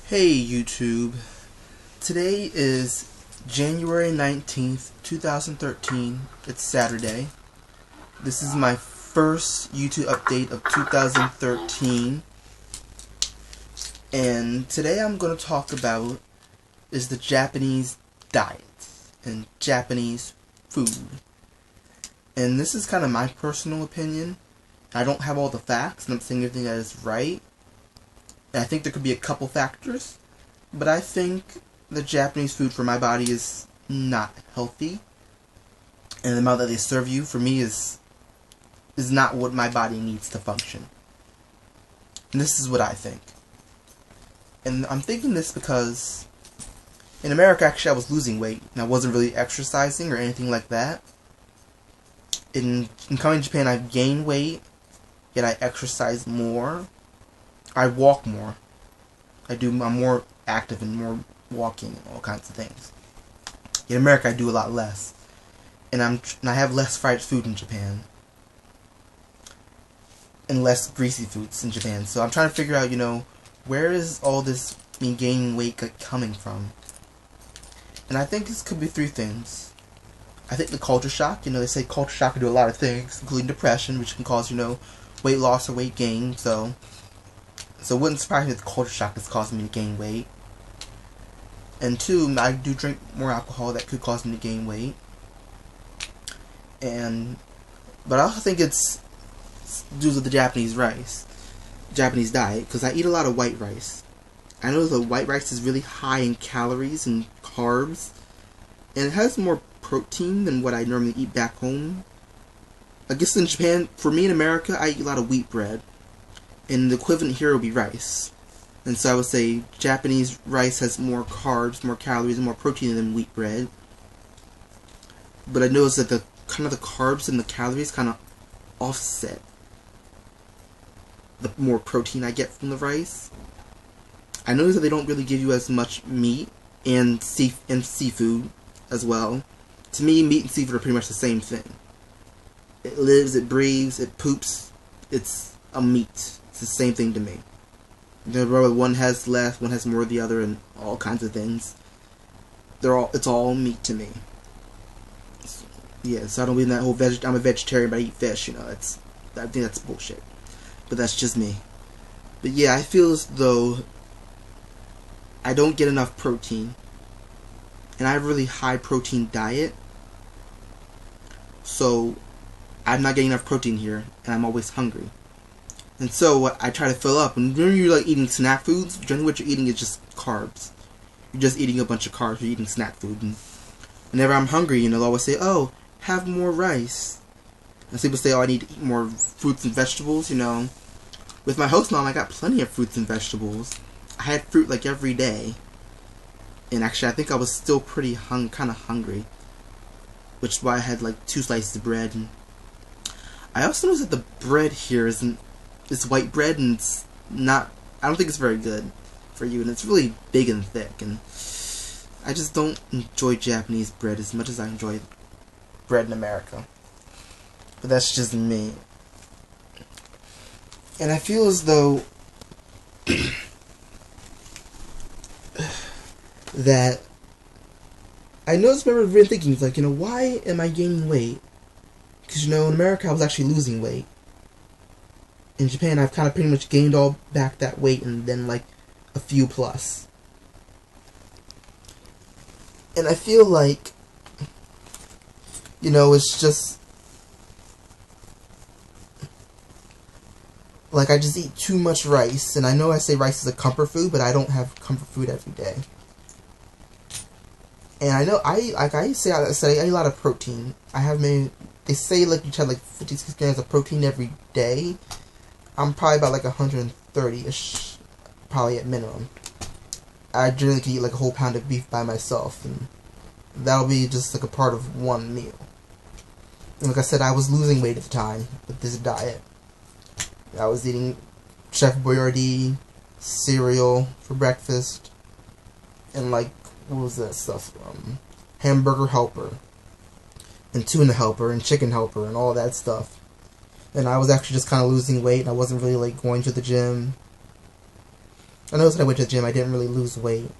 Hey YouTube, today is January 19th, 2013, it's Saturday. This is my first YouTube update of 2013, and today I'm going to talk about is the Japanese diet and Japanese food. And this is kind of my personal opinion. I don't have all the facts, and I'm saying everything that is right. And I think there could be a couple factors, but I think the Japanese food for my body is not healthy, and the amount that they serve you for me is not what my body needs to function. And this is what I think. And I'm thinking this because in America, actually, I was losing weight, and I wasn't really exercising or anything like that. In coming to Japan, I've gained weight, yet I exercise more. I walk more. I'm more active and more walking and all kinds of things. In America, I do a lot less, and I have less fried food in Japan, and less greasy foods in Japan. So I'm trying to figure out, where is all this me gaining weight coming from? And I think this could be three things. I think the culture shock. They say culture shock can do a lot of things, including depression, which can cause weight loss or weight gain. So it wouldn't surprise me if the culture shock is causing me to gain weight. And two, I do drink more alcohol that could cause me to gain weight. But I also think it's due to the Japanese diet, because I eat a lot of white rice. I know the white rice is really high in calories and carbs, and it has more protein than what I normally eat back home. I guess in Japan, for me in America, I eat a lot of wheat bread. And the equivalent here would be rice. And so I would say Japanese rice has more carbs, more calories, and more protein than wheat bread. But I noticed that the carbs and the calories kind of offset the more protein I get from the rice. I noticed that they don't really give you as much meat and seafood as well. To me, meat and seafood are pretty much the same thing. It lives, it breathes, it poops. It's a meat. It's the same thing to me. One has less, one has more of the other, and all kinds of things. It's all meat to me. So I don't believe in that whole I'm a vegetarian, but I eat fish. I think that's bullshit. But that's just me. But yeah, I feel as though I don't get enough protein, and I have a really high protein diet. So I'm not getting enough protein here, and I'm always hungry. And so I try to fill up. And when you're eating snack foods, generally what you're eating is just carbs. You're just eating a bunch of carbs. You're eating snack food. And whenever I'm hungry, they'll always say, "Oh, have more rice." And people say, "Oh, I need to eat more fruits and vegetables." With my host mom, I got plenty of fruits and vegetables. I had fruit every day. And actually, I think I was still pretty kind of hungry, which is why I had 2 slices of bread. And I also noticed that the bread here it's white bread, and it's not, I don't think it's very good for you, and it's really big and thick, and I just don't enjoy Japanese bread as much as I enjoy bread in America. But that's just me. And I feel as though that I noticed, remember really thinking, why am I gaining weight? Because, in America I was actually losing weight. In Japan, I've kind of pretty much gained all back that weight and then a few plus. And I feel it's just I just eat too much rice. And I know I say rice is a comfort food, but I don't have comfort food every day. And I know I say I eat a lot of protein. They say you should have 56 grams of protein every day. I'm probably about 130-ish, probably at minimum. I generally can eat a whole pound of beef by myself, and that'll be just a part of one meal. And like I said, I was losing weight at the time with this diet. I was eating Chef Boyardee cereal for breakfast, and what was that stuff? Hamburger Helper, and Tuna Helper, and Chicken Helper, and all that stuff. And I was actually just kind of losing weight, and I wasn't really going to the gym. I noticed when I went to the gym, I didn't really lose weight.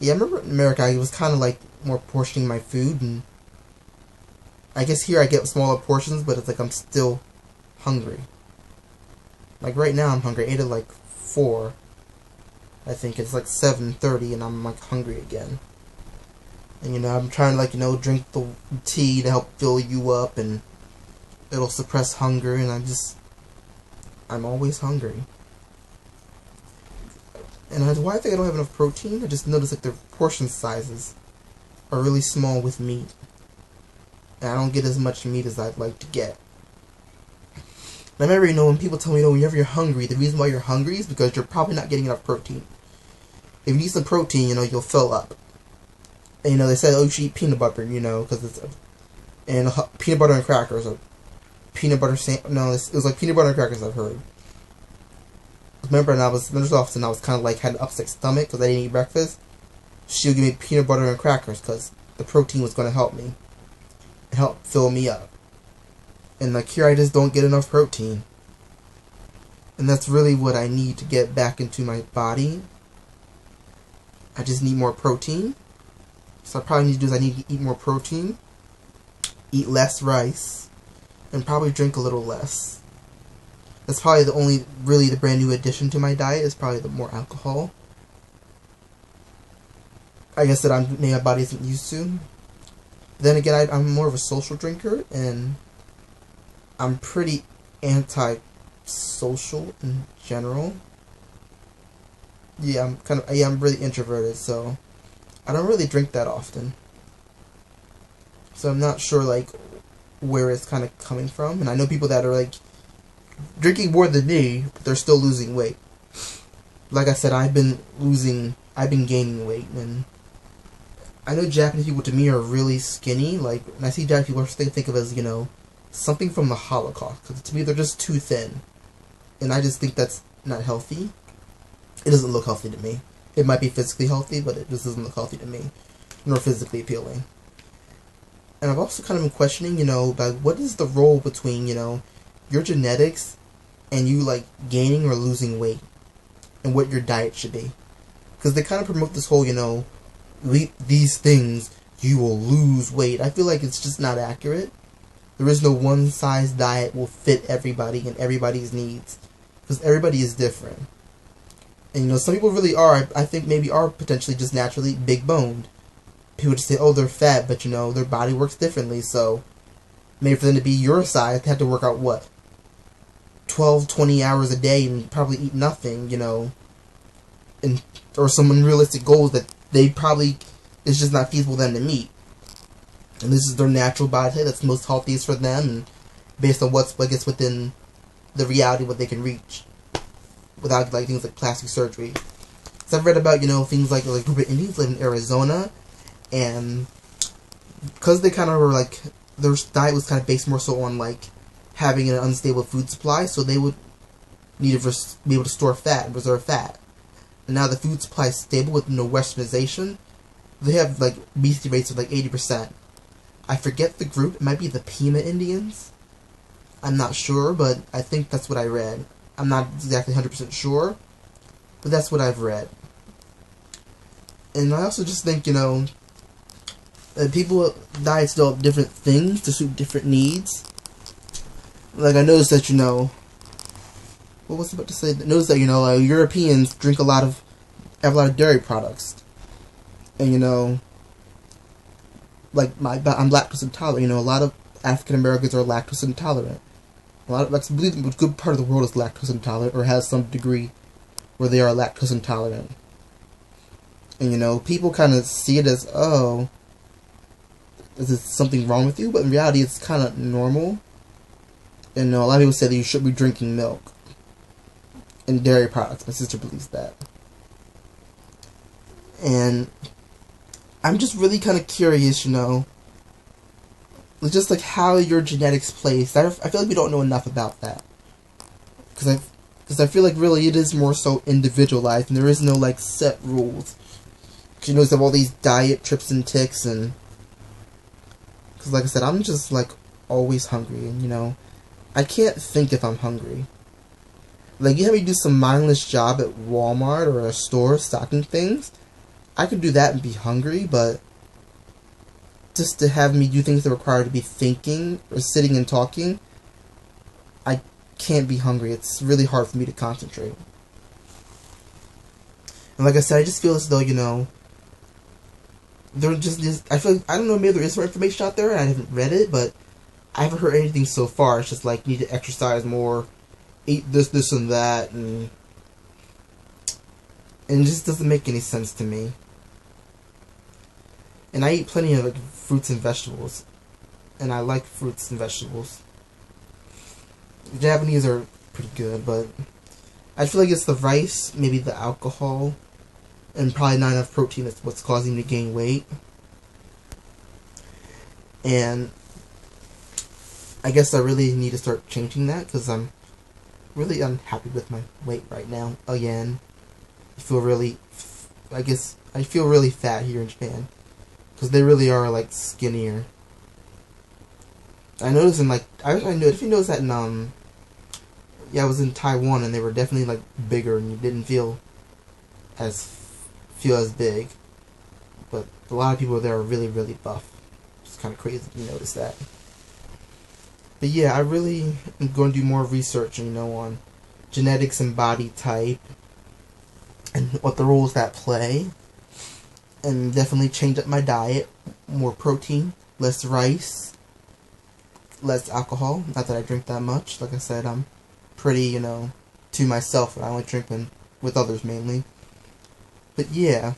Yeah, I remember in America, I was kind of like more portioning my food, and I guess here I get smaller portions, but it's like I'm still hungry. Like right now, I'm hungry. I ate at like 4. I think it's like 7:30, and I'm like hungry again. And I'm trying to like drink the tea to help fill you up, and it'll suppress hunger, and I'm always hungry. And why I think I don't have enough protein, I just noticed like the portion sizes are really small with meat. And I don't get as much meat as I'd like to get. And I remember, when people tell me, whenever you're hungry, the reason why you're hungry is because you're probably not getting enough protein. If you eat some protein, you'll fill up. And, they said, you should eat peanut butter, because and peanut butter and crackers, or peanut butter it was like peanut butter and crackers I've heard. I remember when I was in the office and I was kind of like had an upset stomach because I didn't eat breakfast. She would give me peanut butter and crackers because the protein was going to help me and help fill me up. And like here I just don't get enough protein. And that's really what I need to get back into my body. I just need more protein. So I probably need to do is I need to eat more protein, eat less rice, and probably drink a little less. That's probably the brand new addition to my diet is probably the more alcohol. I guess that my body isn't used to. Then again, I'm more of a social drinker, and I'm pretty anti-social in general. Yeah, I'm really introverted, so I don't really drink that often. So I'm not sure like where it's kind of coming from, and I know people that are like drinking more than me, but they're still losing weight. Like I said, I've been gaining weight, and I know Japanese people to me are really skinny. Like when I see Japanese people, I think of as something from the Holocaust. Because to me, they're just too thin, and I just think that's not healthy. It doesn't look healthy to me. It might be physically healthy, but it just doesn't look healthy to me, nor physically appealing. And I've also kind of been questioning, about what is the role between, your genetics and you like gaining or losing weight, and what your diet should be. Because they kind of promote this whole, eat these things, you will lose weight. I feel like it's just not accurate. There is no one-size diet will fit everybody and everybody's needs. Because everybody is different. And, some people really are, I think maybe are potentially just naturally big-boned. People just say, oh, they're fat, but, their body works differently. So, maybe for them to be your size, they have to work out, 12, 20 hours a day and probably eat nothing, or some unrealistic goals that they probably, it's just not feasible for them to meet. And this is their natural body type that's most healthiest for them, and based on what's, I guess, within the reality of what they can reach, without, like, things like plastic surgery. So I've read about, things like a group of Indians live in Arizona, and because they kind of were, like, their diet was kind of based more so on, like, having an unstable food supply, so they would need to be able to store fat and reserve fat. And now the food supply is stable with no westernization. They have, like, obesity rates of, like, 80%. I forget the group. It might be the Pima Indians. I'm not sure, but I think that's what I read. I'm not exactly 100% sure, but that's what I've read. And I also just think, people diets do different things to suit different needs. Like, I noticed that, what was I about to say? I noticed that, Europeans have a lot of dairy products. And, like, I'm lactose intolerant. A lot of African Americans are lactose intolerant. I believe a good part of the world is lactose intolerant, or has some degree where they are lactose intolerant. And, people kind of see it as, oh, is there something wrong with you? But in reality, it's kind of normal. And a lot of people say that you should be drinking milk and dairy products. My sister believes that. And I'm just really kind of curious, just like how your genetics plays. I feel like we don't know enough about that. Because I feel like really it is more so individualized, and there is no like set rules. Because they have all these diet trips and ticks, and because like I said, I'm just like always hungry, and I can't think if I'm hungry. Like, you have me do some mindless job at Walmart or a store stocking things. I could do that and be hungry, but just to have me do things that require to be thinking or sitting and talking, I can't be hungry. It's really hard for me to concentrate. And like I said, I just feel as though, there just I feel like, I don't know, maybe there is more information out there and I haven't read it, but I haven't heard anything so far. It's just like, you need to exercise more, eat this, and that, and it just doesn't make any sense to me. And I eat plenty of fruits and vegetables, and I like fruits and vegetables. The Japanese are pretty good, but I feel like it's the rice, maybe the alcohol, and probably not enough protein that's what's causing me to gain weight. And I guess I really need to start changing that, because I'm really unhappy with my weight right now. Again, I feel really fat here in Japan, because they really are, like, skinnier. I noticed in, like, I know, if you notice that in, I was in Taiwan, and they were definitely, like, bigger, and you didn't feel as big. But a lot of people there are really, really buff. It's kind of crazy to notice that. But yeah, I really am going to do more research, on genetics and body type, and what the roles that play, and definitely change up my diet. More protein, less rice, less alcohol. Not that I drink that much. Like I said, I'm pretty, to myself. I only drink with others mainly. But yeah,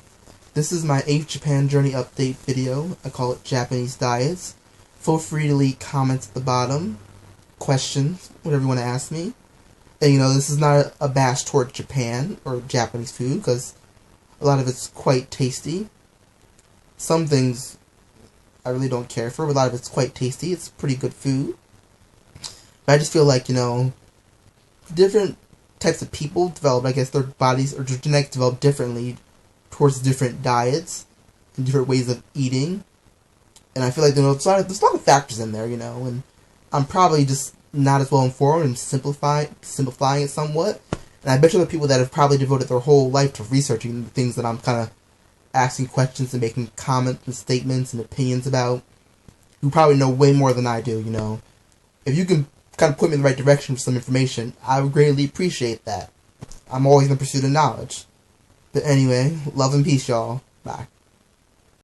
this is my 8th Japan Journey update video. I call it Japanese Diets. Feel free to leave comments at the bottom, questions, whatever you want to ask me. And this is not a bash toward Japan or Japanese food, because a lot of it's quite tasty. Some things I really don't care for, but a lot of it's quite tasty. It's pretty good food. But I just feel like, different types of people develop, I guess, their bodies or their genetics develop differently towards different diets and different ways of eating. And I feel like there's a lot of factors in there, and I'm probably just not as well informed and simplifying it somewhat. And I bet you there are people that have probably devoted their whole life to researching the things that I'm kind of asking questions and making comments and statements and opinions about, who probably know way more than I do, If you can kind of put me in the right direction for some information, I would greatly appreciate that. I'm always in the pursuit of knowledge. But anyway, love and peace, y'all. Bye.